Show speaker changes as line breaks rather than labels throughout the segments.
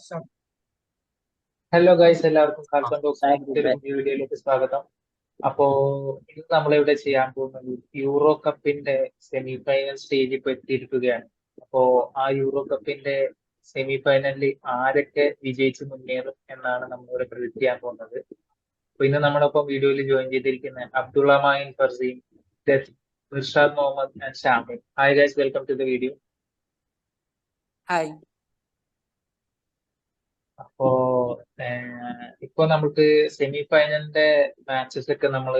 Start.
Hello guys, എല്ലാവർക്കും കാൽപന്ത് ടോക്സിന്റെ മറ്റൊരു പുതിയ വീഡിയോയിലേക്ക് സ്വാഗതം. അപ്പോ ഇന്ന് നമ്മളിവിടെ ചെയ്യാൻ പോകുന്നത് യൂറോ കപ്പിന്റെ സെമി ഫൈനൽ സ്റ്റേജിൽ ഇപ്പോൾ എത്തിയിരിക്കുകയാണ്. അപ്പോ ആ യൂറോ കപ്പിന്റെ സെമി ഫൈനലിൽ ആരൊക്കെ വിജയിച്ച് മുന്നേറും എന്നാണ് നമ്മളിവിടെ പ്രെഡിക്റ്റ് ചെയ്യാൻ പോകുന്നത്. അപ്പൊ ഇന്ന് നമ്മളൊപ്പം വീഡിയോയിൽ ജോയിൻ ചെയ്തിരിക്കുന്ന Abdulla Mayin Farseen, Irshad Muhammad and Shamil. Hi guys, welcome to the video.
Hi.
അപ്പോ ഇപ്പൊ നമുക്ക് സെമി ഫൈനലിന്റെ മാച്ചസ് ഒക്കെ നമ്മൾ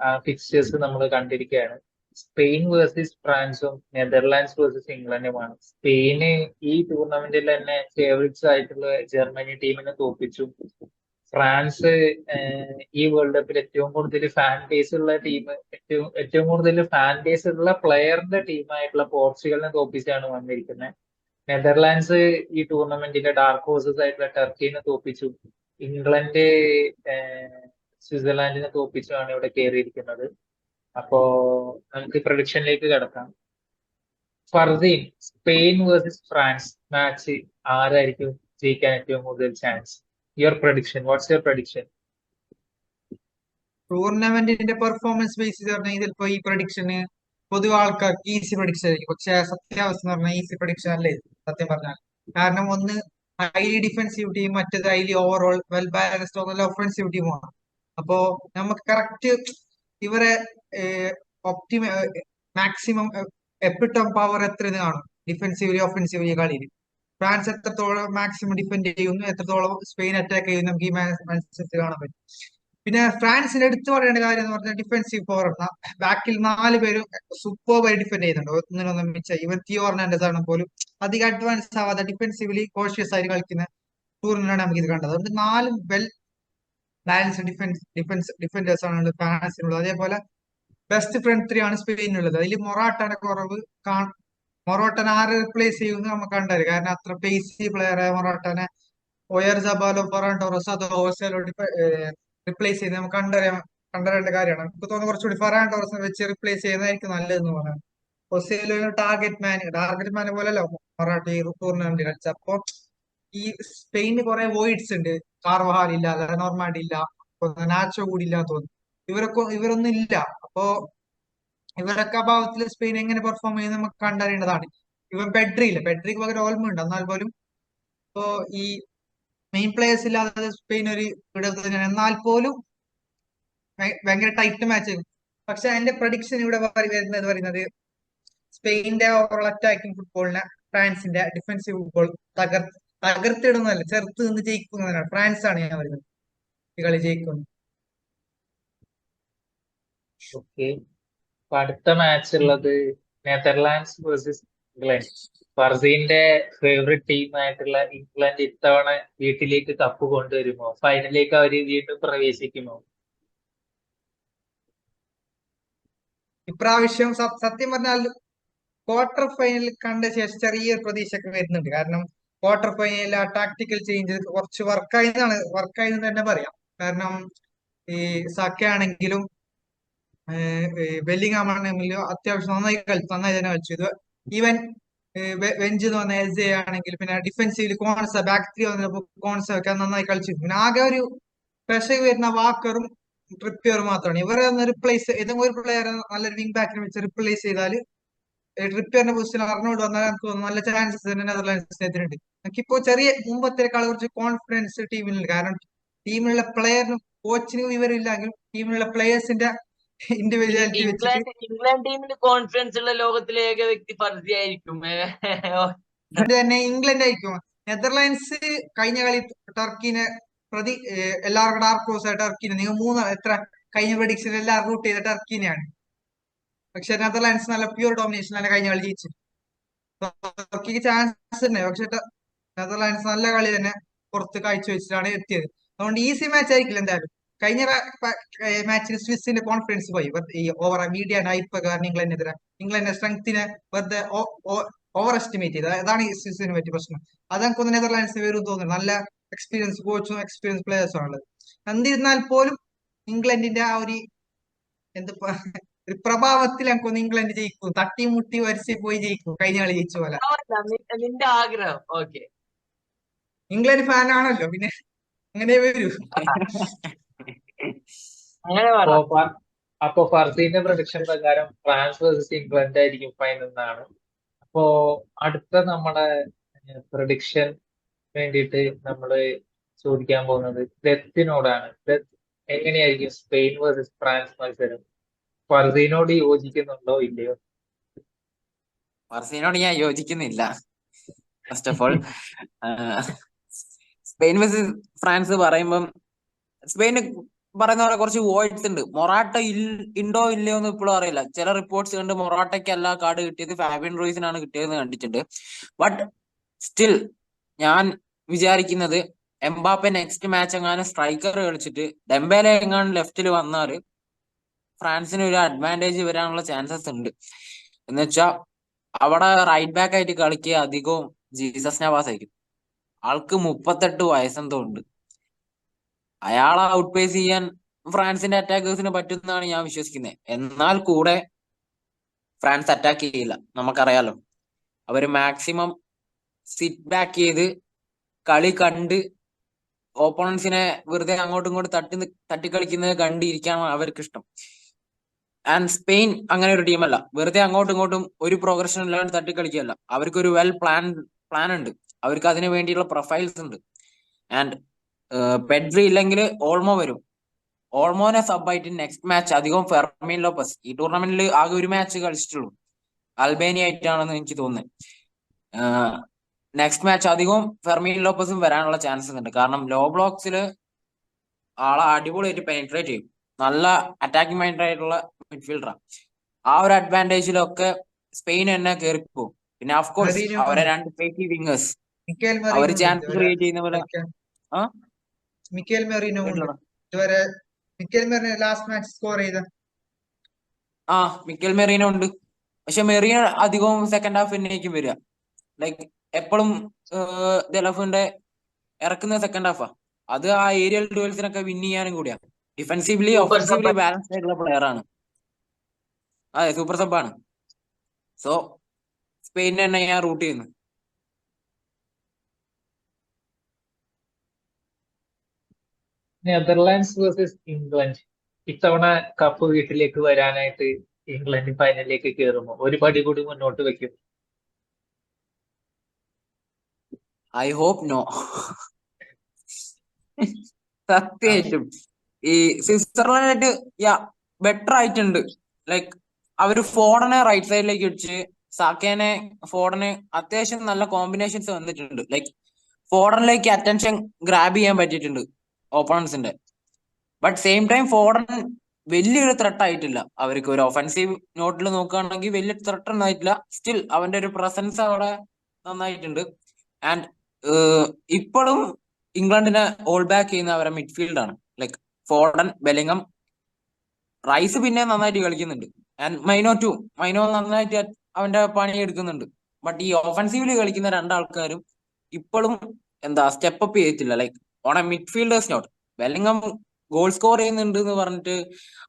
ആ ഫിക്സ്ചേഴ്സ് നമ്മൾ കണ്ടിരിക്കുകയാണ്. സ്പെയിൻ വേഴ്സസ് ഫ്രാൻസും നെതർലാൻഡ്സ് വേഴ്സസ് ഇംഗ്ലണ്ടുമാണ്. സ്പെയിന് ഈ ടൂർണമെന്റിൽ തന്നെ ഫേവറേറ്റ്സ് ആയിട്ടുള്ള ജർമ്മനി ടീമിനെ തോൽപ്പിച്ചു. ഫ്രാൻസ് ഈ വേൾഡ് കപ്പിൽ ഏറ്റവും കൂടുതൽ ഫാൻ ബേസ് ഉള്ള ടീം, ഏറ്റവും കൂടുതൽ ഫാൻ ബേസ് ഉള്ള പ്ലെയറിന്റെ ടീമായിട്ടുള്ള പോർച്ചുഗലിനെ തോൽപ്പിച്ചാണ് വന്നിരിക്കുന്നത്. നെതർലാൻഡ്സ് ഈ ടൂർണമെന്റിന്റെ ഡാർക്ക് ഹോഴ്സസ് ആയിട്ടുള്ള ടർക്കിനെ തോൽപ്പിച്ചു. ഇംഗ്ലണ്ട് സ്വിറ്റ്സർലാൻഡിനെ തോൽപ്പിച്ചുമാണ് ഇവിടെ കയറിയിരിക്കുന്നത്. അപ്പോ നമുക്ക് പ്രഡിക്ഷനിലേക്ക് കിടക്കാം. Fardeen, Spain versus France match ആരായിരിക്കും ജയിക്കാൻ ഏറ്റവും കൂടുതൽ chance? Your prediction, what's your prediction?
ടൂർണമെന്റിന്റെ പെർഫോമൻസ് ബേസ് ചെയ്ത് പറഞ്ഞാൽ ചിലപ്പോ ഈ പ്രഡിക്ഷന് പൊതുവെ ആൾക്കാർക്ക് ഈസി പ്രഡിക്ഷൻ ആയിരിക്കും. പക്ഷെ സത്യാവസ്ഥ എന്ന് പറഞ്ഞാൽ ഈസി പ്രഡിക്ഷൻ അല്ലേ ഇത്, സത്യം പറഞ്ഞാൽ. കാരണം ഒന്ന് ഹൈലി ഡിഫെൻസീവ് ടീം, മറ്റേത് ഹൈലി ഓവറോൾ വെൽ ബാലൻസ്ഡ് നല്ല ഒഫൻസീവ് ടീമാണ്. അപ്പോ നമുക്ക് കറക്റ്റ് ഇവരെ ഒപ്റ്റിമ മാക്സിമം എപ്പിട്ടം പവർ എത്ര കാണും ഡിഫെൻസീവ്ലി ഒഫൻസീവ്ലി കളിയിൽ. ഫ്രാൻസ് എത്രത്തോളം മാക്സിമം ഡിഫെൻഡ് ചെയ്യുന്നു, എത്രത്തോളം സ്പെയിൻ അറ്റാക്ക് ചെയ്യുന്നു, നമുക്ക് ഈ മത്സരത്തിൽ കാണാൻ പറ്റും. പിന്നെ ഫ്രാൻസിന്റെ എടുത്തു പറയേണ്ട കാര്യം എന്ന് പറഞ്ഞാൽ ഡിഫെൻസീവ് പവർ. ബാക്കിൽ 4 പേരും സൂപ്പർബായി ഡിഫെൻഡ് ചെയ്യുന്നുണ്ട്, ഒന്നിനൊന്നും മിച്ച. ഇവൻ തിയോ ഹെർണാണ്ടസ് ആണ് പോലും അധികം അഡ്വാൻസ് ആവാതെ ഡിഫെൻസീവ്ലി കോഷ്യസ് ആയി കളിക്കുന്ന ടൂർണമെന്റാണ് നമുക്ക് ഇത് കണ്ടത്. അതുകൊണ്ട് 4 വെൽ ബാലൻസ്ഡ് ഡിഫൻഡേഴ്സ് ആണ് ഫ്രാൻസിനുള്ളത്. അതേപോലെ ബെസ്റ്റ് ഫ്രണ്ട് ത്രീ ആണ് സ്പെയിനുള്ളത്. അതിൽ മൊറാട്ടയുടെ കുറവ് മൊറോട്ടനെ ആര് റിപ്ലേസ് ചെയ്യുമെന്ന് നമുക്ക് കണ്ടറിയാം. കാരണം അത്ര പേസി പ്ലെയർ ആയ മൊറാട്ടനെ ഒയർ ജബാലോ, ഫെറാൻ ടോറസ്, അതോ ഓസേലോ റിപ്ലേസ് ചെയ്യുന്നത് നമുക്ക് കണ്ടറിയേണ്ട കാര്യമാണ്. എനിക്ക് തോന്നുന്നു കുറച്ചുകൂടി ഫെറാൻ ടോറസിനെ വെച്ച് റിപ്ലേസ് ചെയ്യുന്നതായിരിക്കും നല്ലതെന്ന് പറയാം. ഒസേലോ ടാർഗറ്റ് മാനെ പോലല്ലോ മൊറാട്ട ഈ ടൂർണമെന്റ് കളിച്ച. അപ്പൊ ഈ സ്പെയിനിന് കുറെ വോയിഡ്സ് ഉണ്ട്. കാർവഹാൽ ഇല്ല, നോർമാൻഡി ഇല്ല, നാച്ചോ കൂടി ഇല്ല തോന്നുന്നു. ഇവരൊന്നും ഇല്ല. അപ്പോ ഇവരൊക്കെ അഭാവത്തിൽ സ്പെയിൻ എങ്ങനെ പെർഫോം ചെയ്യുന്നത് നമുക്ക് കണ്ടറിയേണ്ടതാണ്. ഇവൻ പെഡ്രിക്ക് പകരം ഓൾമ ഉണ്ട്. എന്നാൽ പോലും ഇപ്പോ ഈ മെയിൻ പ്ലേയേഴ്സ് ഇല്ലാതെ സ്പെയിൻ ഒരു ഇവിടെ തന്നെയാണ്. എന്നാൽ പോലും ഭയങ്കര ടൈറ്റ് മാച്ച്. പക്ഷെ എന്റെ പ്രഡിക്ഷൻ ഇവിടെ പറയുന്നത് സ്പെയിന്റെ ഓവറോൾ അറ്റാക്കിംഗ് ഫുട്ബോളിനെ ഫ്രാൻസിന്റെ ഡിഫൻസീവ് ഫുട്ബോൾ തകർത്തിടുന്നതല്ല, ചെറുത്ത് നിന്ന് ജയിക്കുന്നതിനാണ്. ഫ്രാൻസ് ആണ് ഞാൻ പറയുന്നത് ഈ കളി ജയിക്കുന്നത്.
ഓക്കെ. അപ്പൊ അടുത്ത മാച്ച് ഉള്ളത് നെതർലാൻഡ്സ് വേഴ്സസ് ഇംഗ്ലണ്ട്. ഫർസീന്റെ ഫേവറേറ്റ് ടീമായിട്ടുള്ള ഇംഗ്ലണ്ട് ഇത്തവണ വീട്ടിലേക്ക് കപ്പ് കൊണ്ടുവരുമോ? ഫൈനലിലേക്ക് അവര് വീണ്ടും പ്രവേശിക്കുമോ?
ഇപ്രാവശ്യം സത്യം പറഞ്ഞാൽ ക്വാർട്ടർ ഫൈനൽ കണ്ട ശേഷം ചെറിയൊരു പ്രതീക്ഷയൊക്കെ വരുന്നുണ്ട്. കാരണം ക്വാർട്ടർ ഫൈനലിൽ ആ ടാക്ടിക്കൽ ചേഞ്ച് കുറച്ച് വർക്കായെന്ന് തന്നെ പറയാം. കാരണം ഈ സക്ക ആണെങ്കിലും ബെല്ലിംഗാം ആണെങ്കിലും അത്യാവശ്യം നന്നായി തന്നെ കളിച്ചു. ഇത് ഈവൻ വെഞ്ച് എന്ന് പറഞ്ഞ എസ് ആണെങ്കിൽ, പിന്നെ ഡിഫൻസീവില് ബാക്ക് ത്രീ വന്നപ്പോ കോൺസ ഒക്കെ നന്നായി കളിച്ചു. പിന്നെ ആകെ ഒരു പ്രഷർ വരുന്ന വാക്കറും ട്രിപ്പിയറും മാത്രമാണ്. ഇവരെ ഒന്ന് റിപ്ലേസ് ഏതെങ്കിലും ഒരു പ്ലെയർ നല്ലൊരു വിങ് ബാക്കിനെ വെച്ച് റിപ്ലേസ് ചെയ്താൽ ട്രിപ്പിയറിന്റെ പൊസിഷൻ അറിഞ്ഞുകൊണ്ട് വന്നാൽ നമുക്ക് തോന്നുന്നു നല്ല ചാൻസസ് തന്നെ നെതർലാൻഡ്സിനെതിരുണ്ട്. നമുക്കിപ്പോ ചെറിയ മുമ്പത്തേക്കാൾ കുറച്ച് കോൺഫിഡൻസ് ടീമിലുണ്ട്. കാരണം ടീമിലുള്ള പ്ലെയറിനും കോച്ചിനും വിവരമില്ലെങ്കിൽ ടീമിലുള്ള പ്ലെയേഴ്സിന്റെ ഇൻഡിവിജ്വാലിറ്റി വെച്ചിട്ട്
ഇംഗ്ലണ്ട് ടീമിന് കോൺഫിഡൻസ് ഉള്ള ലോകത്തിലെ ഏക വ്യക്തി ഫർജി ആയിരിക്കും.
അതുകൊണ്ട് തന്നെ ഇംഗ്ലണ്ട് ആയിരിക്കും. നെതർലാൻഡ്സ് കഴിഞ്ഞ കളി ടർക്കിനെ പ്രതി എല്ലാവർക്കും ഡാർക്ക് ഹോഴ്സ് ആയ ടർക്കിനെ നിങ്ങൾ എത്ര കഴിഞ്ഞ പ്രഡിക്ഷൻ എല്ലാം റൂട്ട് ചെയ്ത ടർക്കിനെയാണ്. പക്ഷെ നെതർലാൻഡ്സ് നല്ല പ്യൂർ ഡോമിനേഷൻ തന്നെ കഴിഞ്ഞ കളി ജയിച്ചു. ടർക്കിക്ക് ചാൻസ് തന്നെ, പക്ഷെ നെതർലാൻഡ്സ് നല്ല കളി തന്നെ പുറത്ത് കാഴ്ചവെച്ചിട്ടാണ് എത്തിയത്. അതുകൊണ്ട് ഈസി മാച്ച് ആയിരിക്കില്ല എന്തായാലും. കഴിഞ്ഞ മാച്ചിൽ സ്വിസിന്റെ കോൺഫിഡൻസ് പോയി. ഈ ഓവർ മീഡിയ ഹൈപ്പ് കാരണം ഇംഗ്ലണ്ടിന്റെ സ്ട്രെങ്തിനെ വെറുതെ ഓവർ എസ്റ്റിമേറ്റ് ചെയ്ത്. അതാണ് ഈ സ്വിസിനെ പറ്റിയ പ്രശ്നം. അത് എനിക്കൊന്ന് നെതർലാൻഡ്സിന് വരും തോന്നുന്നു. നല്ല എക്സ്പീരിയൻസ് കോച്ചും എക്സ്പീരിയൻസ് പ്ലേയേഴ്സും ആണുള്ളത്. എന്നിരുന്നാൽ പോലും ഇംഗ്ലണ്ടിന്റെ ആ ഒരു എന്ത് ഒരു പ്രഭാവത്തിൽ എനിക്കൊന്ന് ഇംഗ്ലണ്ട് ജയിക്കും, തട്ടിമുട്ടി വരച്ച് പോയി ജയിക്കും, കഴിഞ്ഞ കളി ജയിച്ച പോലെ.
നിന്റെ ആഗ്രഹം. ഓക്കെ.
ഇംഗ്ലണ്ട് ഫാൻ ആണല്ലോ, പിന്നെ അങ്ങനെ വരൂ.
അങ്ങനെ പറ.
അപ്പോ ഫർദീന്റെ പ്രൊഡിക്ഷൻ പ്രകാരം ഫ്രാൻസ് വേഴ്സസ് ഇംഗ്ലണ്ട് ആയിരിക്കും ഫൈനൽ എന്നാണ്. അപ്പോ അടുത്ത നമ്മുടെ പ്രൊഡിക്ഷൻ വേണ്ടിയിട്ട് നമ്മൾ ചോദിക്കാൻ പോകുന്നത് ഡെത്തിനോടാണ്. ഡെത്ത് എങ്ങനെയായിരിക്കും സ്പെയിൻ വേഴ്സസ് ഫ്രാൻസ് മത്സരം? ഫർദീനോട് യോജിക്കുന്നുണ്ടോ ഇല്ലയോ?
ഫർസീനോട് ഞാൻ യോജിക്കുന്നില്ല. First of all Spain versus France പറയുമ്പം സ്പെയിന് പറയുന്ന പോലെ കുറച്ച് വോയിഡ്സ് ഉണ്ട്. മൊറാട്ട ഉണ്ടോ ഇല്ലയോ എന്ന് ഇപ്പോഴും അറിയില്ല. ചില റിപ്പോർട്ട്സ് കണ്ട് മൊറാട്ടയ്ക്ക് അല്ല കാർഡ് കിട്ടിയത്, ഫാബിയൻ റൂയിസിനാണ് കിട്ടിയതെന്ന് കണ്ടിട്ടുണ്ട്. ബട്ട് സ്റ്റിൽ ഞാൻ വിചാരിക്കുന്നത് എംബാപ്പെ നെക്സ്റ്റ് മാച്ച് എങ്ങാനും സ്ട്രൈക്കർ കളിച്ചിട്ട് ഡെംബേലെ എങ്ങാനും ലെഫ്റ്റിൽ വന്നാല് ഫ്രാൻസിന് ഒരു അഡ്വാൻറ്റേജ് വരാനുള്ള ചാൻസസ് ഉണ്ട്. എന്ന് വെച്ചാൽ അവിടെ റൈറ്റ് ബാക്ക് ആയിട്ട് കളിക്കുക അധികവും ജീസസ് നവാസ് ആയിരിക്കും. ആൾക്ക് 38 വയസ്സെന്തോ ഉണ്ട്. അയാളെ ഔട്ട് പേസ് ചെയ്യാൻ ഫ്രാൻസിന്റെ അറ്റാക്കേഴ്സിന് പറ്റുന്നതാണ് ഞാൻ വിശ്വസിക്കുന്നത്. എന്നാൽ കൂടെ ഫ്രാൻസ് അറ്റാക്ക് ചെയ്യില്ല, നമുക്കറിയാലോ. അവര് മാക്സിമം സിറ്റ് ബാക്ക് ചെയ്ത് കളി കണ്ട് ഓപ്പോണൻസിനെ വെറുതെ അങ്ങോട്ടും ഇങ്ങോട്ടും തട്ടിക്കളിക്കുന്നത് കണ്ടിരിക്കാനാണ് അവർക്ക് ഇഷ്ടം. ആൻഡ് സ്പെയിൻ അങ്ങനെ ഒരു ടീമല്ല, വെറുതെ അങ്ങോട്ടും ഇങ്ങോട്ടും ഒരു പ്രോഗ്രഷൻ ഇല്ലാണ്ട് തട്ടിക്കളിക്കുകയല്ല. അവർക്ക് ഒരു വെൽ പ്ലാൻ ഉണ്ട്, അവർക്ക് അതിനു വേണ്ടിയുള്ള പ്രൊഫൈൽസ് ഉണ്ട്. ആൻഡ് പെഡ്രി ഇല്ലെങ്കിൽ ഓൾമോ വരും. ഓൾമോനെ സബായിട്ട് നെക്സ്റ്റ് മാച്ച് അധികം ഫെർമീൻ ലോപ്പസ്. ഈ ടൂർണമെന്റിൽ ആകെ ഒരു മാച്ച് കളിച്ചിട്ടുള്ളൂ, അൽബേനിയ ആയിട്ടാണെന്ന് എനിക്ക് തോന്നുന്നത്. നെക്സ്റ്റ് മാച്ച് അധികവും ഫെർമീൻ ലോപ്പസും വരാനുള്ള ചാൻസസ് ഉണ്ട്. കാരണം ലോ ബ്ലോക്സിൽ ആളെ അടിപൊളിയായിട്ട് പെനിട്രേറ്റ് ചെയ്യും. നല്ല അറ്റാക്കിംഗ് മൈൻഡ് ആയിട്ടുള്ള മിഡ്ഫീൽഡറാണ്. ആ ഒരു അഡ്വാൻറ്റേജിലൊക്കെ സ്പെയിൻ തന്നെ കയറി പോകും. പിന്നെ ഓഫ് കോഴ്സ്
മെറീനോ
അവരെ
ഉണ്ട്,
2 പേസി വിങ്ങേഴ്സ്
മിക്കേൽ
അവര്
മെറീനോ ഉണ്ട്
ചാൻസ്
ഇതുവരെ
ക്രിയേറ്റ് ചെയ്യുന്ന പോലെ.
കളിക്കാൻ.
ആ
മിക്കേൽ മെറീനോ ഉണ്ട്
കേട്ടില്ലടാ.
ഇതുവരെ. Mikkel Merino last match score ചെയ്ത.
ആ മിക്കൽ മെറീനോ ഉണ്ട്. പക്ഷെ മെറീനോ അധികവും സെക്കൻഡ് ഹാഫ് തന്നെയായിരിക്കും വരിക. ലൈക്ക് എപ്പോഴും ദലഫിന്റെ ഇറക്കുന്ന സെക്കൻഡ് ഹാഫാ. അത് ആ ഏരിയൽ ഡുവൽസിനൊക്കെ വിൻ ചെയ്യാനും കൂടിയാ. Defensively
super
offensively
sub.
Balanced ആയിട്ടുള്ള പ്ലെയർ ആണ്. അതെ, സൂപ്പർ സബാണ്. സോ സ്പെയിൻ തന്നെ ഞാൻ റൂട്ട് ചെയ്യുന്നു.
Netherlands versus England. ഇത്തവണ കപ്പ് വീട്ടിലേക്ക് വരാനായിട്ട് ഇംഗ്ലണ്ട് ഫൈനലിലേക്ക് കയറുമോ? ഒരു പടി കൂടി മുന്നോട്ട് വെക്കും.
I hope no. സത്യമായിട്ടും ഈ സ്വിറ്റ്സർലൻഡ് യാ ബെറ്റർ ആയിട്ടുണ്ട്. ലൈക്ക് അവര് ഫോർഡനെ റൈറ്റ് സൈഡിലേക്ക് ഇടിച്ച് സാക്കേനെ ഫോർഡന് അത്യാവശ്യം നല്ല കോമ്പിനേഷൻസ് വന്നിട്ടുണ്ട്. ലൈക്ക് ഫോർഡനിലേക്ക് അറ്റൻഷൻ ഗ്രാബ് ചെയ്യാൻ പറ്റിയിട്ടുണ്ട് ഓപ്പണൻസിന്റെ. ബട്ട് സെയിം ടൈം ഫോർഡൻ വലിയൊരു ത്രെട്ട് ആയിട്ടില്ല അവർക്ക്. ഒരു ഒഫൻസീവ് നോട്ടിൽ നോക്കുകയാണെങ്കിൽ വലിയ ത്രെട്ട് ഒന്നും ആയിട്ടില്ല. സ്റ്റിൽ അവന്റെ ഒരു പ്രസൻസ് അവിടെ നന്നായിട്ടുണ്ട്. ആൻഡ് ഇപ്പോഴും ഇംഗ്ലണ്ടിനെ ഓൾ ബാക്ക് ചെയ്യുന്ന അവരെ മിഡ്ഫീൽഡാണ്. ലൈക്ക് ഫോർഡൻ, ബെലിംഗം, റൈസ് പിന്നെ നന്നായിട്ട് കളിക്കുന്നുണ്ട്. ആൻഡ് മൈനോ നന്നായിട്ട് അവന്റെ പണി എടുക്കുന്നുണ്ട്. ബട്ട് ഈ ഓഫൻസീവില് കളിക്കുന്ന രണ്ടാൾക്കാരും ഇപ്പോഴും സ്റ്റെപ്പ് അപ്പ് ചെയ്തിട്ടില്ല. Like on a midfielders not. Bellingham goal score ചെയ്യുന്നുണ്ട് എന്ന് പറഞ്ഞിട്ട്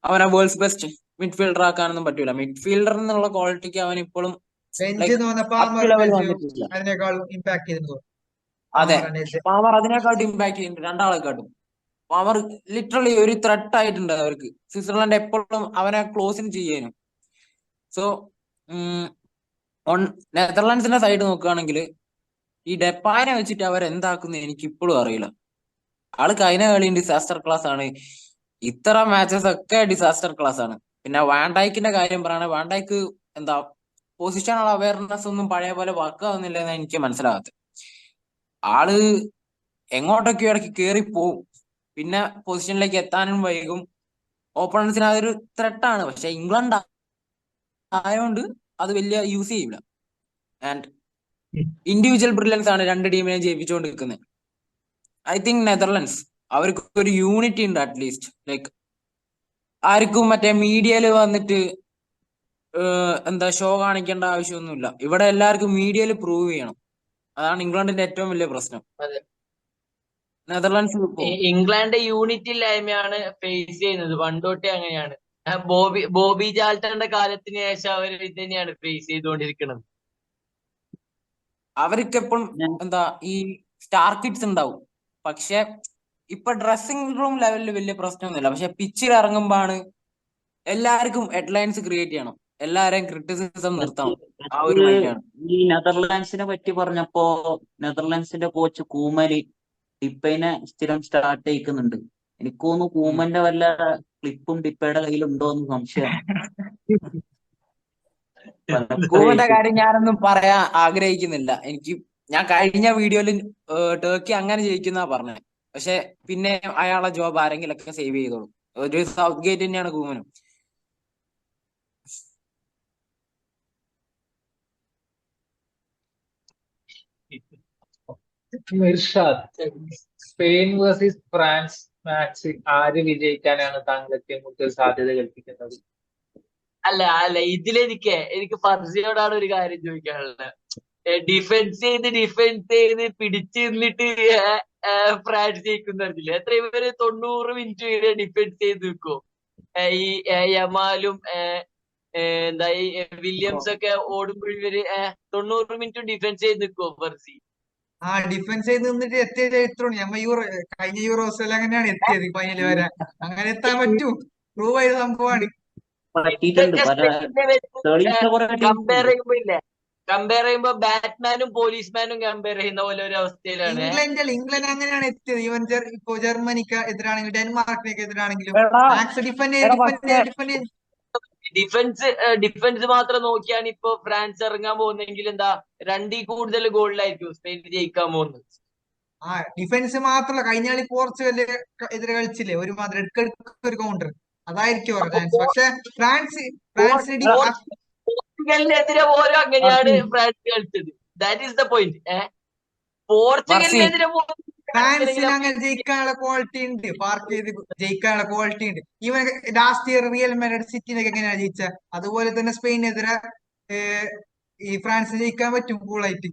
അവനെ വേൾഡ്സ് ബെസ്റ്റ് മിഡ്ഫീൽഡർ ആക്കാനൊന്നും പറ്റൂല. മിഡ്ഫീൽഡർ എന്നുള്ള ക്വാളിറ്റിക്ക് അവൻ ഇപ്പോഴും
ബെഞ്ച്
ലൈക്ക്
എന്ന് പറഞ്ഞ
അപ്പ്
പാമർ
ലെവൽ
ബെഞ്ച്
വന്നിട്ടില്ല.
അതിനേക്കാളും ഇമ്പാക്ട് ചെയ്തു.
അതെ,
പാമർ തന്നെ
പാമർ അതിനെക്കാട്ടും ഇമ്പാക്ട് ചെയ്യുന്നുണ്ട് രണ്ടാളെക്കാട്ടും. പാമർ ലിറ്ററലി ഒരു ത്രെട്ട് ആയിട്ടുണ്ട് അവർക്ക്. സ്വിറ്റ്സർലൻഡ് എപ്പോഴും അവനെ ക്ലോസിങ് ചെയ്യാനും. സോ ഓൺ നെതർലാൻഡ്സിന്റെ സൈഡ് നോക്കുകയാണെങ്കിൽ ഈ ഡെപ്പാനെ വെച്ചിട്ട് അവർ എന്താക്കുന്നു എനിക്ക് ഇപ്പോഴും അറിയില്ല. ആള് കഴിഞ്ഞ കളി ഡിസാസ്റ്റർ ക്ലാസ് ആണ്. ഇത്ര മാച്ചസ് ഒക്കെ ഡിസാസ്റ്റർ ക്ലാസ് ആണ്. പിന്നെ വാൻഡൈക്കിന്റെ കാര്യം പറയുകയാണെങ്കിൽ വാൻഡൈക്ക് പൊസിഷണൽ അവയർനെസ് ഒന്നും പഴയ പോലെ വർക്ക് ആവുന്നില്ല എന്ന് എനിക്ക് മനസ്സിലാകാത്തത്. ആള് എങ്ങോട്ടൊക്കെ ഇടയ്ക്ക് കയറി പോവും, പിന്നെ പൊസിഷനിലേക്ക് എത്താനും വൈകും. ഓപ്പണൻസിന് അതൊരു ത്രെട്ടാണ്. പക്ഷെ ഇംഗ്ലണ്ട് ആയതുകൊണ്ട് അത് വലിയ യൂസ് ചെയ്യില്ല. ആൻഡ് ഇൻഡിവിജ്വൽ ബ്രില്യൻസ് ആണ് രണ്ട് ടീമിനെ ജയിപ്പിച്ചുകൊണ്ടിരിക്കുന്നത്. ഐ തിങ്ക് നെതർലൻഡ്സ് അവർക്ക് ഒരു യൂണിറ്റി ഉണ്ട് അറ്റ്ലീസ്റ്റ്. ലൈക്ക് ആർക്കും മറ്റേ മീഡിയയിൽ വന്നിട്ട് ഷോ കാണിക്കേണ്ട ആവശ്യമൊന്നുമില്ല. ഇവിടെ എല്ലാവർക്കും മീഡിയയിൽ പ്രൂവ് ചെയ്യണം. അതാണ് ഇംഗ്ലണ്ടിന്റെ ഏറ്റവും വലിയ പ്രശ്നം.
അതെ.
നെതർലൻഡ്സ് ഇപ്പോ
ഇംഗ്ലണ്ട് യൂണിറ്റ് ഇല്ലായ്മയാണ് ഫേസ് ചെയ്യുന്നത്. പണ്ടോട്ടേ അങ്ങനെയാണ്. ബോബി ചാൾട്ടന്റെ കാലത്തിന് ശേഷം അവർ ഇത് തന്നെയാണ് ഫേസ് ചെയ്തുകൊണ്ടിരിക്കുന്നത്.
അവർക്ക് എപ്പോഴും ഈ സ്റ്റാർ കിഡ്സ് ഉണ്ടാവും. പക്ഷെ ഇപ്പൊ ഡ്രസ്സിംഗ് റൂം ലെവലിൽ വലിയ പ്രശ്നമൊന്നുമില്ല. പക്ഷെ പിച്ചിൽ ഇറങ്ങുമ്പോഴാണ് എല്ലാവർക്കും ഹെഡ്ലൈൻസ് ക്രിയേറ്റ് ചെയ്യണം, എല്ലാരെയും ക്രിറ്റിസിസം
മറ്റ്
നിർത്തണം. ആ
മറ്റ്
ഒരു മൈൻഡാണ്.
ഈ നെതർലാൻഡ്സിനെ പറ്റി പറഞ്ഞപ്പോ നെതർലാൻഡ്സിന്റെ കോച്ച് കൂമല് ഡിപ്പൈനെ സ്ഥിരം സ്റ്റാർട്ട് ചെയ്യിക്കുന്നുണ്ട്. എനിക്ക് തോന്നുന്നു കൂമന്റെ വല്ല ക്ലിപ്പും ഡിപ്പയുടെ കയ്യിലുണ്ടോ എന്ന് സംശയമാണ്
കൂവന്റെ
പലപ്പോഴായിട്ട്.
കാര്യം ഞാനൊന്നും പറയാൻ ആഗ്രഹിക്കുന്നില്ല. ഞാൻ കഴിഞ്ഞ വീഡിയോയിൽ ടർക്കി അങ്ങനെ ജയിക്കുന്ന പറഞ്ഞത്. പക്ഷെ പിന്നെ അയാളെ ജോബ് ആരെങ്കിലൊക്കെ സേവ് ചെയ്തോളും. ഒരു സൗത്ത് ഗേറ്റ് തന്നെയാണ് കൂമനും.
Irshad, Spain versus France match ആര് വിജയിക്കാനാണ് താങ്കൾക്ക് കൂടുതൽ സാധ്യത കൽപ്പിക്കുന്നത്?
അല്ല എനിക്ക് ഫർസിയോടാണ് ഒരു കാര്യം ചോദിക്കാനുള്ളത്. ഡിഫെൻസ് ചെയ്ത് പിടിച്ചു നിന്നിട്ട് ഫ്രാൻസ് ജയിക്കുന്ന അറിയില്ല. എത്ര പേര് 90 മിനിറ്റ് വരെ ഡിഫെൻസ് ചെയ്ത് നിൽക്കോ? ഈ യമാലും എന്താ ഈ വില്യംസ് ഒക്കെ ഓടുമ്പോൾ ഇവര് 90 മിനിറ്റ് ഡിഫെൻസ് ചെയ്ത് നിൽക്കോ ഫർസി?
ഡിഫൻസ് ചെയ്ത് നിന്നിട്ട് എത്തിയ ചരിത്രമാണ്. നമ്മ കഴിഞ്ഞ യൂറോസിൽ അങ്ങനെയാണ് എത്തിയത് ഫൈനൽ വരെ. അങ്ങനെ എത്താൻ പറ്റും, പ്രൂവ് ചെയ്ത സംഭവമാണ്.
പറ്റിയിട്ടുണ്ട്. പല തെളിയിച്ച കുറെ
കമ്പയർ
ടീംസ്
ചെയ്യുമ്പോ ഇല്ലേ, കമ്പയർ ചെയ്യുമ്പോ ബാറ്റ്മാനും പോലീസ്മാനും കമ്പയർ ചെയ്യുന്ന പോലെ ഒരു അവസ്ഥയിലാണ്.
ഇംഗ്ലണ്ട് അങ്ങനെയാണ് എത്തിയത്. ഈവൻ ഇപ്പൊ ജർമ്മനിക്ക് എതിരാണെങ്കിലും ഡെൻമാർക്കിനൊക്കെ എതിരാണെങ്കിലും
എടാ
മാക്സ് ഡിഫെൻഡ്
എടാ
ഡിഫെൻഡ്
പക്ഷെ
ഡിഫെൻഡ്
ഡിഫൻസ് മാത്രം നോക്കിയാണ് ഇപ്പൊ ഫ്രാൻസ് ഇറങ്ങാൻ പോകുന്നതെങ്കിൽ എന്താ 2 കൂടുതൽ ഗോളിലായിരിക്കും സ്പെയിൻ ജയിക്കാൻ പോകുന്നത്.
ഡിഫൻസ് മാത്രമല്ല, കഴിഞ്ഞ കളി പോർച്ചുഗല് എതിരെ കളിച്ചില്ലേ ഒരുമാതിരി ഒരു കൗണ്ടർ, അതായിരിക്കും അവരുടെ ചാൻസ്. പക്ഷെ ഫ്രാൻസിന്
പോർച്ചുഗലിനെതിരെ പോലും അങ്ങനെയാണ് ഫ്രാൻസ് കളിച്ചത്. That is the point. പോർച്ചുഗലിനെതിരെ പോലും
ഫ്രാൻസിന് അങ്ങനെ ജയിക്കാനുള്ള ക്വാളിറ്റി ഉണ്ട്, പാർക്ക് ചെയ്ത് ജയിക്കാനുള്ള ക്വാളിറ്റി ഉണ്ട്. Even last year Real Madrid സിറ്റിനൊക്കെ എങ്ങനെയാണ് ജയിച്ചത്, അതുപോലെ തന്നെ സ്പെയിനെതിരെ ഈ ഫ്രാൻസിന് ജയിക്കാൻ പറ്റും, കൂളായിട്ട്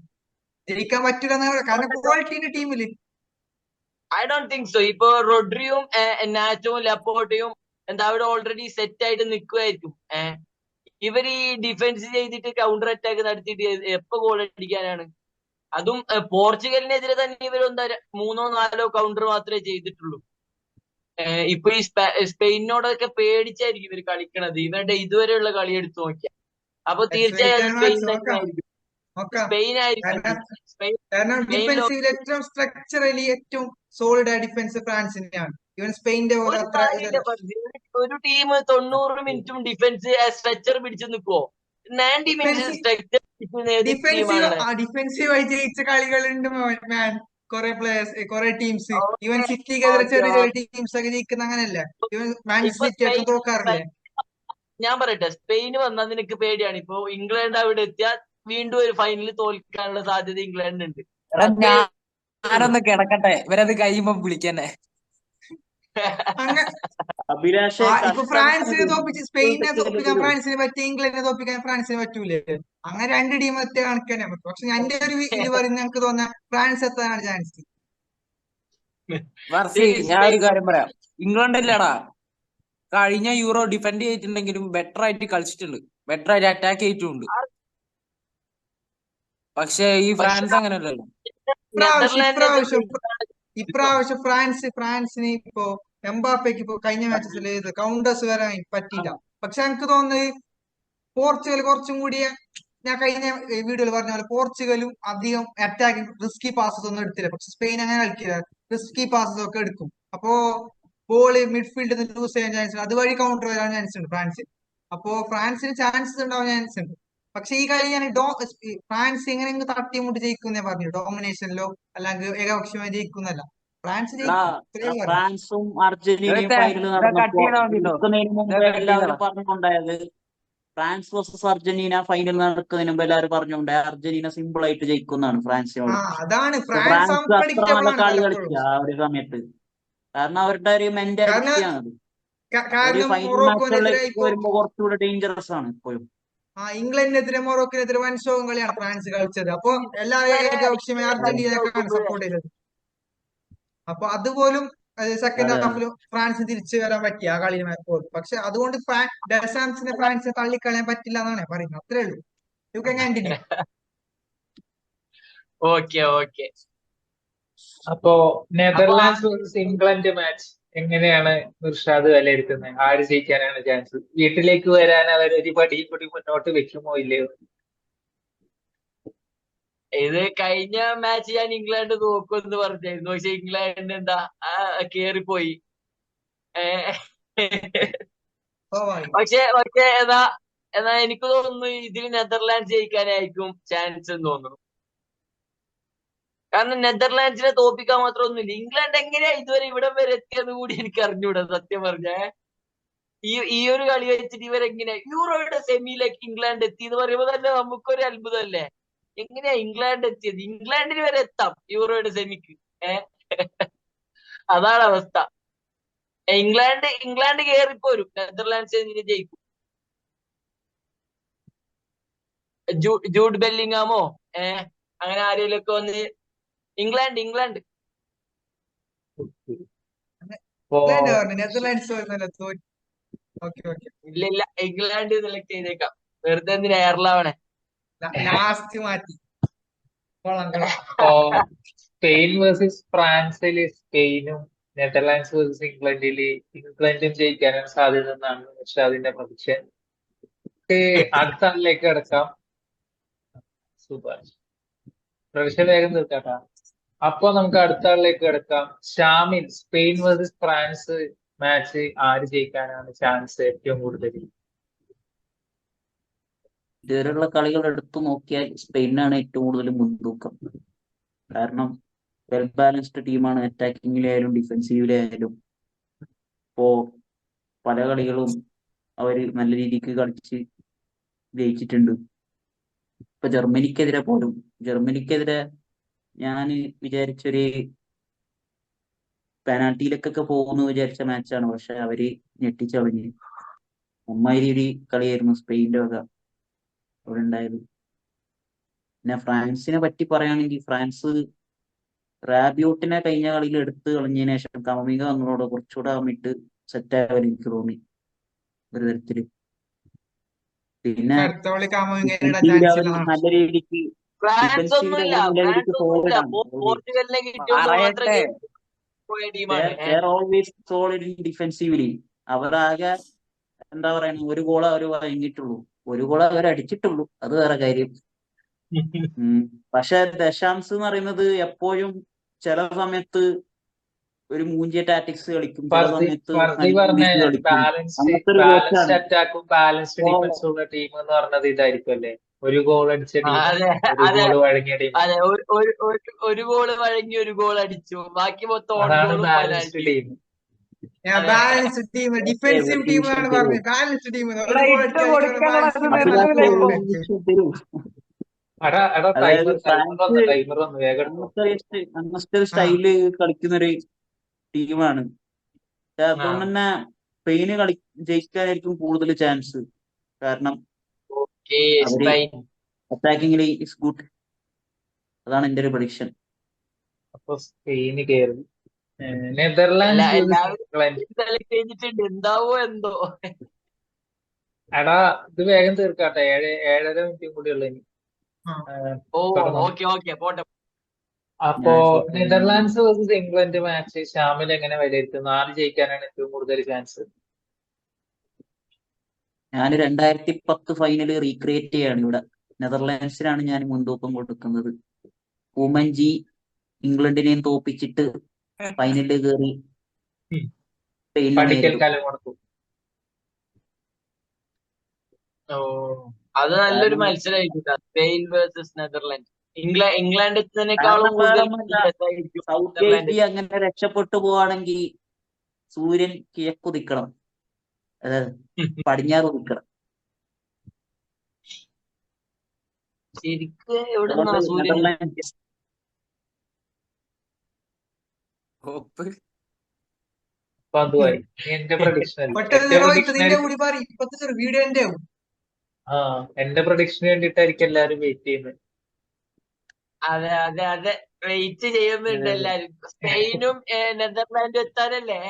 ജയിക്കാൻ പറ്റില്ല. കാരണം ക്വാളിറ്റി ഉണ്ട് ടീമില്.
I don't think so. ഇപ്പൊ റോഡ്രിയും നാച്ചോയും ലപ്പോർട്ടയും എന്താ അവിടെ ഓൾറെഡി സെറ്റ് ആയിട്ട് നിൽക്കുമായിരിക്കും. ഇവർ ഈ ഡിഫൻസ് ചെയ്തിട്ട് കൗണ്ടർ അറ്റാക്ക് നടത്തിയിട്ട് എപ്പോ ഗോൾ അടിക്കാനാണ്? അതും പോർച്ചുഗലിനെതിരെ തന്നെ ഇവർ എന്താ 3-4 കൗണ്ടർ മാത്രമേ ചെയ്തിട്ടുള്ളൂ. ഇപ്പൊ ഈ സ്പെയിനോടൊക്കെ പേടിച്ചായിരിക്കും ഇവർ കളിക്കണത്. ഇവരുടെ ഇതുവരെയുള്ള കളി എടുത്തു നോക്കിയാൽ. അപ്പൊ തീർച്ചയായും സ്പെയിൻ തന്നെയായിരിക്കും. സ്പെയിൻ ആയിരിക്കും.
കാരണം ഡിഫൻസീവിൽ ഏറ്റവും സ്ട്രക്ചറലി ഏറ്റവും സോളിഡ് ആയ ഡിഫൻസ് ഫ്രാൻസിന്റെയാണ്. ഈവൻ സ്പെയിന്റെ പോലെ അത്ര
ഒരു ടീം 90 മിനിറ്റും ഡിഫൻസ് സ്ട്രക്ചർ പിടിച്ചു നിൽക്കുവോ? 90 മിനിറ്റ് സ്ട്രക്ചർ
ഡിഫൻസീവായി ജയിച്ച കളികളുണ്ട് മാൻ. കുറെ പ്ലേയേഴ്സ്, കുറെ ടീംസ്, ഈവൻ സിറ്റിക്കെതിരെ ചെറിയ ചെറിയ ടീംസ് ഒക്കെ ജയിക്കുന്ന അങ്ങനെയല്ല. ഈവൻ മാഞ്ചസ്റ്റർ സിറ്റി ഒക്കെ തോക്കാറില്ലേ?
ഞാൻ പറയട്ടെ, സ്പെയിൻ വന്നാൽ നിനക്ക് പേടിയാണ്. ഇപ്പൊ ഇംഗ്ലണ്ട് അവിടെ എത്തിയാൽ വീണ്ടും ഒരു ഫൈനലിൽ തോൽക്കാനുള്ള സാധ്യത ഇംഗ്ലണ്ട് ഉണ്ട്.
ഞാനൊന്ന് കിടക്കട്ടെ, ഇവരത് കഴിയുമ്പോ വിളിക്കന്നെ.
ഇപ്പൊ ഫ്രാൻസിനെ തോപ്പിച്ച് സ്പെയിനെ തോപ്പിക്കാൻ ഫ്രാൻസിന് പറ്റിയ ഇംഗ്ലണ്ടിനെ തോപ്പിക്കാൻ ഫ്രാൻസിന് പറ്റൂലേ? അങ്ങനെ 2 ടീം എത്തിയ കണക്കന്നെ പറ്റും. പക്ഷെ എന്റെ ഒരു ഇത് പറയുന്നത് ഞങ്ങൾക്ക് തോന്നുന്ന ഫ്രാൻസ് എത്താനാണ് ചാൻസ്.
ഞാൻ ഒരു കാര്യം പറയാം. ഇംഗ്ലണ്ട് ഇല്ലടാ, കഴിഞ്ഞ യൂറോ ഡിഫെൻഡ് ചെയ്തിട്ടുണ്ടെങ്കിലും ബെറ്റർ ആയിട്ട് കളിച്ചിട്ടുണ്ട്, ബെറ്റർ ആയിട്ട് അറ്റാക്ക് ചെയ്തിട്ടുണ്ട്. പക്ഷെ ഈ ഫ്രാൻസ് അങ്ങനെയല്ലല്ലോ.
ഇപ്രാവശ്യം ഫ്രാൻസിന് ഇപ്പോ എംബാപ്പയ്ക്ക് ഇപ്പൊ കഴിഞ്ഞ മാച്ചസിൽ കൗണ്ടേഴ്സ് വരാൻ പറ്റിയില്ല. പക്ഷെ എനിക്ക് തോന്നുന്നത് പോർച്ചുഗൽ കുറച്ചും കൂടിയ, ഞാൻ കഴിഞ്ഞ വീഡിയോയിൽ പറഞ്ഞ പോലെ പോർച്ചുഗലും അധികം അറ്റാക്കിംഗ് റിസ്കി പാസസ് ഒന്നും എടുത്തില്ല. പക്ഷെ സ്പെയിൻ അങ്ങനെ കളിക്കില്ല, റിസ്കി പാസസ് ഒക്കെ എടുക്കും. അപ്പോ ബോള് മിഡ്ഫീൽഡിൽ നിന്ന് ലൂസ് ചെയ്യാൻ ചാൻസ് ഉണ്ട്, അതുവഴി കൗണ്ടർ വരാൻ ചാൻസ് ഉണ്ട് ഫ്രാൻസിന്. അപ്പോ ഫ്രാൻസിന് ചാൻസസ് ഉണ്ടാവാൻ ചാൻസ് ഉണ്ട്. പക്ഷെ ഈ കളി ഞാൻ ഫ്രാൻസ് എങ്ങനെ തട്ടിമുട്ടി ജയിക്കുന്നേ പറഞ്ഞു, ഡോമിനേഷനിലോ അല്ലെങ്കിൽ ഏകപക്ഷീയമായി ജയിക്കുന്നല്ല. ഫ്രാൻസ്
ഫ്രാൻസും അർജന്റീനയും ഫൈനൽ നടന്നപ്പോ നടക്കുന്നതിന് മുമ്പ് എല്ലാവരും പറഞ്ഞുകൊണ്ടായത്, ഫ്രാൻസ് വേഴ്സസ് അർജന്റീന ഫൈനൽ നടക്കുന്നതിന് മുമ്പ് എല്ലാവരും പറഞ്ഞുകൊണ്ടായ അർജന്റീന സിമ്പിൾ ആയിട്ട് ജയിക്കുന്നതാണ് ഫ്രാൻസിനോട്. ഫ്രാൻസ് അത്ര നല്ല കളി കളിക്കുക ആ ഒരു സമയത്ത്. കാരണം അവരുടെ ഒരു മെന്റാലിറ്റിയാണ്. ഒരു ഫൈനൽ മാച്ചുകളിലേക്ക് വരുമ്പോ കുറച്ചുകൂടെ ഡേഞ്ചറസ് ആണ് ഇപ്പോഴും.
ഇംഗ്ലണ്ടിനെതിരെ മൊറോക്കിനെതിരെ വൻ ശോകം കളിയാണ് ഫ്രാൻസ് കളിച്ചത്. അപ്പൊ എല്ലാവരും ഏകപക്ഷീയമായി അർജന്റീനക്കാണ് സപ്പോർട്ട് ചെയ്തത്. അപ്പൊ അതുപോലും സെക്കൻഡ് ഹാഫിൽ ഫ്രാൻസിന് തിരിച്ചു വരാൻ പറ്റി ആ കളി പോലും. പക്ഷെ അതുകൊണ്ട് ഡെസാംസിനെ ഫ്രാൻസിനെ തള്ളിക്കളയാൻ പറ്റില്ല എന്നാണ് പറയുന്നത്. അത്രേ ഉള്ളൂ. You can continue.
ഓക്കെ.
അപ്പോ
അപ്പൊ
നെതർലാൻഡ്സ് വേഴ്സസ് ഇംഗ്ലണ്ട് മാച്ച് എങ്ങനെയാണ് ഇർഷാദ് വിലയിരുത്തുന്നത്? ആര് ജയിക്കാനാണ് ചാൻസ്? വീട്ടിലേക്ക് വരാൻ അവർ ഒരു പടിയും കൂടി മുന്നോട്ട് വെക്കുമോ ഇല്ലയോ?
ഇത് കഴിഞ്ഞ മാച്ച് ഞാൻ ഇംഗ്ലണ്ട് നോക്കുമെന്ന് പറഞ്ഞായിരുന്നു. പക്ഷെ ഇംഗ്ലണ്ട് എന്താ കേറിപ്പോയി.
സ്വാഭാവികം.
പക്ഷെ എന്നാ എനിക്ക് തോന്നുന്നു ഇതിൽ നെതർലാൻഡ് ജയിക്കാനായിരിക്കും ചാൻസ് എന്ന് തോന്നുന്നു. കാരണം നെതർലാൻഡ്സിനെ തോപ്പിക്കാൻ മാത്രമൊന്നുമില്ല. ഇംഗ്ലണ്ട് എങ്ങനെയാ ഇതുവരെ ഇവിടം വരെ എത്തിയെന്ന് കൂടി എനിക്ക് അറിഞ്ഞൂടാ സത്യം പറഞ്ഞേ. ഈ ഒരു കളി വെച്ചിട്ട് ഇവരെങ്ങനെയാ യൂറോയുടെ സെമിയിലേക്ക് ഇംഗ്ലണ്ട് എത്തി എന്ന് പറയുമ്പോൾ തന്നെ നമുക്കൊരു അത്ഭുതമല്ലേ. എങ്ങനെയാ ഇംഗ്ലണ്ട് എത്തിയത്? ഇംഗ്ലണ്ടിന് വരെ എത്താം യൂറോയുടെ സെമിക്ക്. അതാണ് അവസ്ഥ. ഇംഗ്ലണ്ട് കയറിപ്പോരും. നെതർലാൻഡ്സ് ജയിക്കും. ജൂഡ് ബെല്ലിങ്ങാമോ അങ്ങനെ ആരെങ്കിലും ഒക്കെ വന്ന് ഇംഗ്ലണ്ട്
അപ്പോ
നെതർലാൻഡ്സ്
ഇല്ല ഇംഗ്ലണ്ട് സെലക്ട് ചെയ്തേക്കാം. വെറുതെ എന്തിനാ എയർലാവണേ.
ലാസ്റ്റ് മാറ്റി.
അപ്പോ സ്പെയിൻ വേഴ്സസ് ഫ്രാൻസില് സ്പെയിനും നെതർലാൻഡ്സ് വേഴ്സസ് ഇംഗ്ലണ്ടില് ഇംഗ്ലണ്ടും ജയിക്കാനാണ് സാധ്യത എന്നാണ് ഇർഷാദിന്റെ പ്രൊഡിക്ഷൻ. അടുത്ത ആളിലേക്ക് കിടക്കാം. സൂപ്പർ പ്രൊഡിക്ഷൻ വേഗം തീർക്കാട്ടാ. അപ്പൊ നമുക്ക് അടുത്ത ആളിലേക്ക് കിടക്കാം. Shamil, Spain versus France match ആര് ജയിക്കാനാണ് ചാൻസ് ഏറ്റവും കൂടുതൽ?
ഇതുവരെയുള്ള കളികൾ എടുത്തു നോക്കിയാൽ സ്പെയിനാണ് ഏറ്റവും കൂടുതൽ മുൻതൂക്കം. കാരണം വെൽ ബാലൻസ്ഡ് ടീമാണ്, അറ്റാക്കിങ്ങിലായാലും ഡിഫെൻസീവിലായാലും. ഇപ്പോ പല കളികളും അവര് നല്ല രീതിക്ക് കളിച്ച് ജയിച്ചിട്ടുണ്ട്. ഇപ്പൊ ജർമ്മനിക്കെതിരെ ഞാൻ വിചാരിച്ചൊരു പെനാൽറ്റിയിലേക്കൊക്കെ പോകുമെന്ന് വിചാരിച്ച മാച്ചാണ്. പക്ഷെ അവര് ഞെട്ടിച്ചളഞ്ഞ്. അമ്മാതിരി ഒരു കളിയായിരുന്നു സ്പെയിന്റെ വക അവിടെ ഉണ്ടായത്. പിന്നെ ഫ്രാൻസിനെ പറ്റി പറയുകയാണെങ്കിൽ ഫ്രാൻസ് റാബിയോട്ടിനെ കഴിഞ്ഞ കളിയിൽ എടുത്ത് കളഞ്ഞതിന് ശേഷം കമമിക വന്നതോടെ കുറച്ചുകൂടെ വന്നിട്ട് സെറ്റ് ആവാൻ എനിക്ക് തോന്നി ഒരു തരത്തില്. പിന്നെ
അടുത്ത കളി ചാൻസ്
ഡിഫൻസീവില് അവർ
ഇല്ല.
നല്ല രീതിക്ക്
ഫ്രാൻസ് ഒന്നുമില്ല.
ഫോർവേഡ് ആണ്.
പോർച്ചുഗലിനെ കിട്ടിയോണ്ട് മാത്രം
പറയട്ടെ,
പോയ ടീമാണ്.
Always solid in defensively. അവരാകെ എന്താ പറയുക, ഒരു ഗോൾ അവർ വഴങ്ങിയിട്ടുള്ളൂ, ഒരു ഗോൾ അവർ അടിച്ചിട്ടുള്ളൂ, അത് വേറെ കാര്യം. പക്ഷെ ദശാംസ് എന്ന് പറയുന്നത് എപ്പോഴും ചില സമയത്ത് ഒരു മൂഞ്ചിയ ടാറ്റിക്സ് കളിക്കും, ചില സമയത്ത് നല്ല
പറഞ്ഞ
രീതിക്ക് കളിക്കും.
ബാലൻസ്ഡ്
അങ്ങനത്തെ ഒരു കോച്ചാണ്.
അറ്റാക്കും ബാലൻസ്ഡ് ഡിഫൻസും ഉള്ള ടീം എന്ന് പറഞ്ഞത് ഇതായിരിക്കും അല്ലേ? ഒരു ഗോൾ അടിച്ച ടീം, ഒരു ഗോൾ വഴങ്ങിയ ടീം,
അതെ. ഒരു ഗോള് വഴങ്ങി ഒരു ഗോൾ അടിച്ചു, ബാക്കി മൊത്തം ഓൺ
അതാണ്
ഗോളും
balanced
penalty.
Team.
Balanced team, defensive team എന്നാണ് പറഞ്ഞത്. ബാലൻസ്ഡ് ടീം ഒരു ഗോൾ
അതായത്
ടൈമർ വന്നു വേഗം എടുത്തോ.
അങ്ങനത്തെ ഒരു സ്റ്റൈല് കളിക്കുന്ന ഒരു ടീമാണ്. അതുകൊണ്ട് തന്നെ സ്പെയിന് ജയിക്കാനായിരിക്കും കൂടുതൽ ചാൻസ്. കാരണം അവര് അറ്റാക്കിംഗ് ഇസ് ഗുഡ്. അതാണ് എന്റെ ഒരു പ്രഡിക്ഷൻ.
അപ്പൊ സ്പെയിന് കയറി. നെതർലാൻഡ്സ്
സെലക്ട് ചെയ്തിട്ടുണ്ട്. എന്താവോ എന്തോ.
എടാ ഇത് വേഗം തീർക്കാട്ടെ, 7.5 മിനിറ്റും കൂടി ഉള്ളു ഇനി.
ഓക്കെ പോട്ടെ.
അപ്പോ Netherlands versus England match Shamil എങ്ങനെ വിലയിരുത്തുന്നു? ആര് ജയിക്കാനാണ് ഏറ്റവും കൂടുതൽ ചാൻസ്?
ഞാൻ 2010 ഫൈനല് റീക്രിയേറ്റ് ചെയ്യാണ് ഇവിടെ. നെതർലാൻഡ്സിനാണ് ഞാൻ മുൻതൂക്കം കൊടുക്കുന്നത്. ഉമൻജി ഇംഗ്ലണ്ടിനെയും തോപ്പിച്ചിട്ട് ഫൈനലിൽ കയറി
പഠിക്കൽ കാലം കൊടുക്കും.
അത് നല്ലൊരു മത്സരമായിരിക്കും. Spain versus Netherland. ഇംഗ്ലണ്ടിനേക്കാളും
സൗത്ത് ഏഷ്യ അങ്ങനെ രക്ഷപ്പെട്ടു പോവാണെങ്കിൽ സൂര്യൻ കിഴക്കുദിക്കണം, അതായത് പടിഞ്ഞാറ് ഉദിക്കണം.
ശരിക്കും എവിടെ സൂര്യൻ?
എന്റെ പ്രഡിക്ഷൻ എന്റെ പ്രഡിക്ഷന് വേണ്ടിട്ടായിരിക്കും എല്ലാരും വെയിറ്റ് ചെയ്യുന്നത്.
അതെ വെയിറ്റ് ചെയ്യുന്നുണ്ട് എല്ലാരും. സ്പെയിനും നെതർലാൻഡും എത്താനല്ലേ.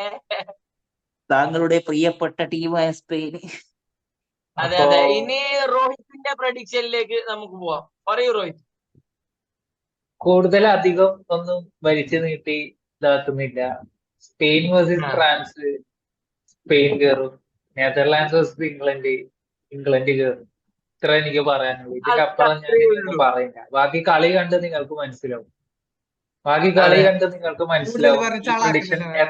താങ്കളുടെ പ്രിയപ്പെട്ട ടീമായ സ്പെയിൻ.
അതെ. ഇനി റോഹിത്തിന്റെ പ്രഡിക്ഷനിലേക്ക് നമുക്ക് പോവാം. പറയൂ രോഹിത്.
കൂടുതൽ അധികം ഒന്നും വലിച്ചു നീട്ടി ഇതാക്കുന്നില്ല. സ്പെയിൻ വേഴ്സസ്
ആ
ഫ്രാൻസ്, സ്പെയിൻ കയറും. നെതർലാൻഡ്സ് വേഴ്സസ് ഇംഗ്ലണ്ട്, ഇംഗ്ലണ്ട് കയറും. ഇത്ര എനിക്ക് പറയാനുള്ളൂ. ഇതിന്റെ
അത്
അപ്പുറം ഞാൻ
അത്രേ
ഇനിയൊന്നും
ഉള്ളൂ.
പറയില്ല. ബാക്കി കളി കണ്ട് നിങ്ങൾക്ക് മനസ്സിലാവും. ബാക്കി കളി
അതെ
കണ്ട് നിങ്ങൾക്ക്
കൂടുതൽ
മനസ്സിലാവും
പറഞ്ഞ
ഈ പ്രഡിക്ഷൻ
ചാളാക്കുന്നില്ല.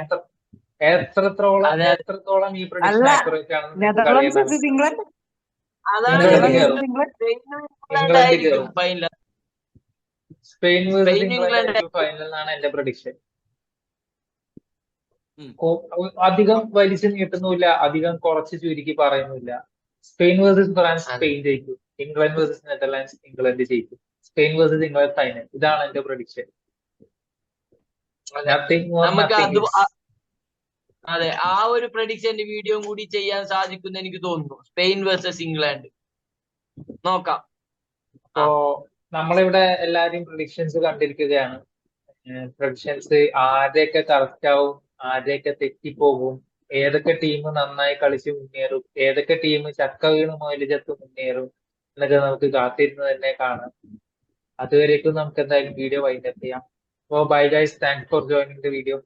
അതെ
എത്രത്തോളം ഈ പ്രഡിക്ഷൻ
അല്ല,
ആക്യുറേറ്റ് ആണെന്ന് നിങ്ങൾക്ക് കളി
നെതർലൻഡ്സ്
കണ്ടാൽ
versus
മനസ്സിലാവും.
ഇംഗ്ലണ്ട്,
അതാണ്
ഇംഗ്ലണ്ട്
നെതർലൻഡ്സ്
കയറും,
versus ഇംഗ്ലണ്ട്.
സ്പെയിനും ഇംഗ്ലണ്ട്
ഇംഗ്ലണ്ട്
ആയിരിക്കും
കയറും.
ഫൈനൽ.
സ്പെയിൻ വേഴ്സസ്
സ്പെയിനും
ഇംഗ്ലണ്ട്
ഇംഗ്ലണ്ട്
ആയിരിക്കും ഫൈനൽ എന്നാണ് എന്റെ പ്രഡിക്ഷൻ.
ഉം.
അധികം വലിച്ചു നീട്ടുന്നില്ല, അധികം കുറച്ച് ചുരുക്കി പറയുന്നില്ല. സ്പെയിൻ വേഴ്സസ് ഫ്രാൻസ്,
അതെ
സ്പെയിൻ ജയിക്കും. ഇംഗ്ലണ്ട് വേഴ്സസ് നെതർലാൻഡ്സ്, ഇംഗ്ലണ്ട് ജയിക്കും. Spain versus England final. ഇതാണ് എന്റെ പ്രഡിക്ഷൻ.
അതെ
നത്തിങ് മോർ
നമുക്ക്
നത്തിങ് ലെസ്.
അതെ ആ ഒരു പ്രഡിക്ഷന്റെ വീഡിയോ കൂടി ചെയ്യാൻ സാധിക്കുമെന്ന് എനിക്ക് തോന്നുന്നു. സ്പെയിൻ വേഴ്സസ് ഇംഗ്ലണ്ട് നോക്കാം. ആ
അപ്പോ നമ്മളിവിടെ എല്ലാരും പ്രഡിക്ഷൻസ് കണ്ടിരിക്കുകയാണ്. പ്രഡിക്ഷൻസ് ആരെയൊക്കെ കറക്റ്റ് ആവും, ആരെയൊക്കെ തെറ്റിപ്പോകും, ഏതൊക്കെ ടീം നന്നായി കളിച്ച് മുന്നേറും, ഏതൊക്കെ ടീം ചക്ക വീണ് മുയലിച്ചത്ത് മുന്നേറും എന്നൊക്കെ നമുക്ക് കാത്തിരുന്ന് തന്നെ കാണാം. അതുവരേക്കും നമുക്ക് എന്തായാലും വീഡിയോ വൈൻഡപ്പ് ചെയ്യാം. അപ്പോ bye guys, thanks for joining the video.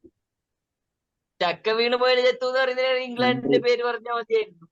ചക്ക വീണ് പോയാൽ ചെത്തു എന്ന് പറയുന്നത് ഇംഗ്ലണ്ടിന്റെ പേര് പറഞ്ഞാൽ മതിയായിരുന്നു.